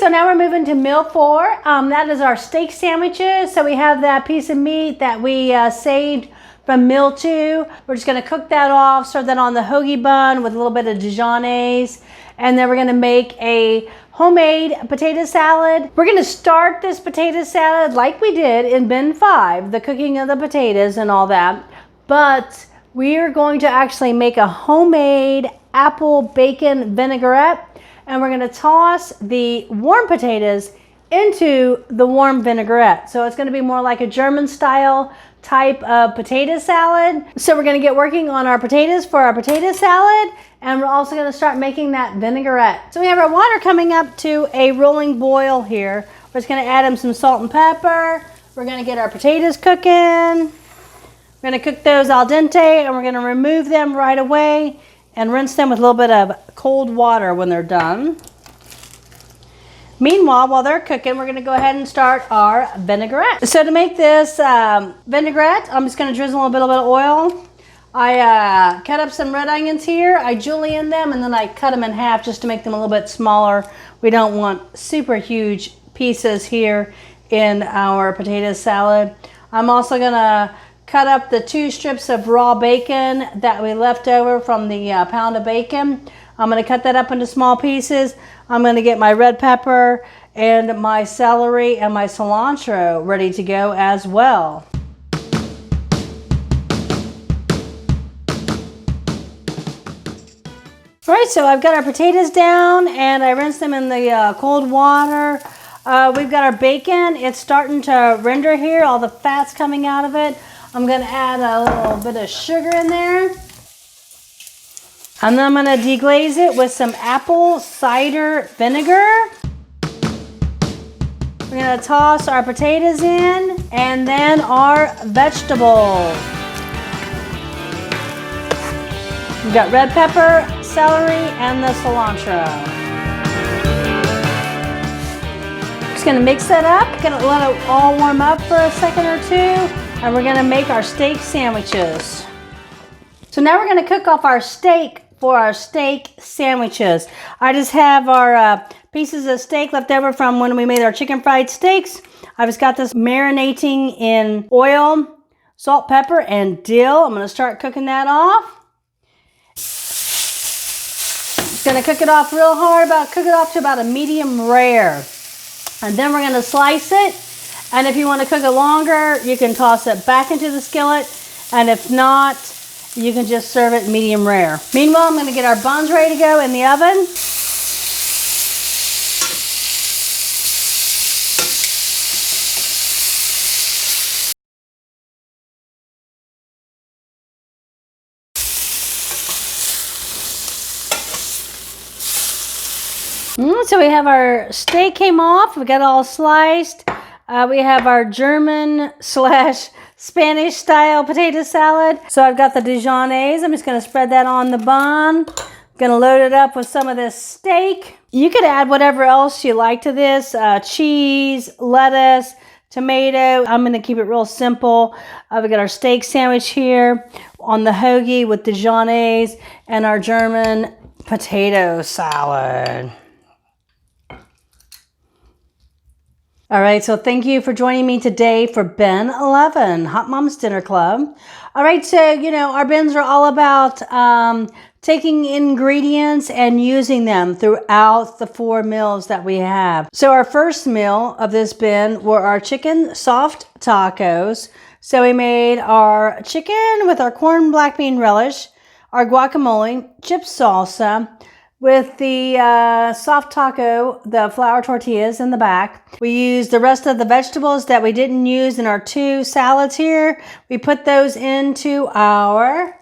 so now we're moving to meal 4. That is our steak sandwiches. So we have that piece of meat that we saved from meal 2. We're just going to cook that off, serve that on the hoagie bun with a little bit of Dijonnaise. And then we're going to make a homemade potato salad. We're going to start this potato salad like we did in bin 5, the cooking of the potatoes and all that. But we are going to actually make a homemade apple bacon vinaigrette. And we're going to toss the warm potatoes into the warm vinaigrette. So it's going to be more like a German style type of potato salad. So we're going to get working on our potatoes for our potato salad, and we're also going to start making that vinaigrette. So we have our water coming up to a rolling boil here. We're just going to add in some salt and pepper. We're going to get our potatoes cooking. We're going to cook those al dente, and we're going to remove them right away and rinse them with a little bit of cold water when they're done. Meanwhile, while they're cooking, we're going to go ahead and start our vinaigrette. So to make this vinaigrette, I'm just going to drizzle a little bit of oil. I cut up some red onions here. I julienne them, and then I cut them in half just to make them a little bit smaller. We don't want super huge pieces here in our potato salad. I'm also going to cut up the 2 strips of raw bacon that we left over from the pound of bacon. I'm going to cut that up into small pieces. I'm going to get my red pepper and my celery and my cilantro ready to go as well. All right, so I've got our potatoes down and I rinsed them in the cold water. We've got our bacon. It's starting to render here, all the fat's coming out of it. I'm going to add a little bit of sugar in there. And then I'm going to deglaze it with some apple cider vinegar. We're going to toss our potatoes in and then our vegetables. We've got red pepper, celery, and the cilantro. Just going to mix that up. Going to let it all warm up for a second or two. And we're going to make our steak sandwiches. So now we're going to cook off our steak for our steak sandwiches. I just have our pieces of steak left over from when we made our chicken fried steaks. I just got this marinating in oil, salt, pepper, and dill. I'm going to start cooking that off. Just going to cook it off real hard, cook it off to about a medium rare. And then we're going to slice it. And if you want to cook it longer, you can toss it back into the skillet. And if not, you can just serve it medium rare. Meanwhile, I'm going to get our buns ready to go in the oven. So we have our steak came off. We got it all sliced. We have our German / Spanish style potato salad. So I've got the Dijonnaise. I'm just going to spread that on the bun. I'm going to load it up with some of this steak. You could add whatever else you like to this. Cheese, lettuce, tomato. I'm going to keep it real simple. We've got our steak sandwich here on the hoagie with Dijonnaise and our German potato salad. All right, so thank you for joining me today for Bin 11, Hot Mom's Dinner Club. All right, so, our bins are all about taking ingredients and using them throughout the 4 meals that we have. So our first meal of this bin were our chicken soft tacos. So we made our chicken with our corn black bean relish, our guacamole, chip salsa, with the soft taco, the flour tortillas in the back. We used the rest of the vegetables that we didn't use in our 2 salads here. We put those into our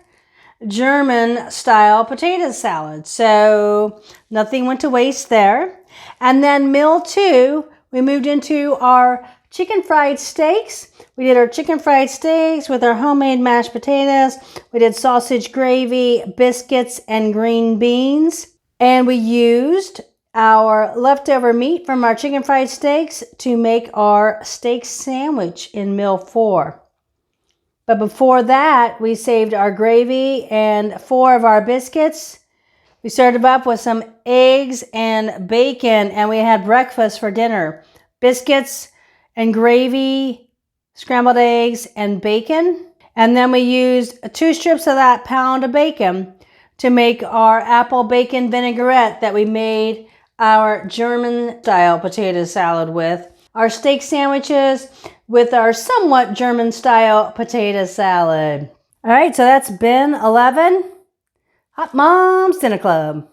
German style potato salad. So nothing went to waste there. And then meal 2, we moved into our chicken fried steaks. We did our chicken fried steaks with our homemade mashed potatoes. We did sausage gravy, biscuits, and green beans. And we used our leftover meat from our chicken fried steaks to make our steak sandwich in meal 4. But before that, we saved our gravy and 4 of our biscuits. We started up with some eggs and bacon, and we had breakfast for dinner. Biscuits and gravy, scrambled eggs, and bacon. And then we used 2 strips of that pound of bacon to make our apple bacon vinaigrette that we made our German-style potato salad with. Our steak sandwiches with our somewhat German-style potato salad. All right, so that's been 11 Hot Moms Dinner Club.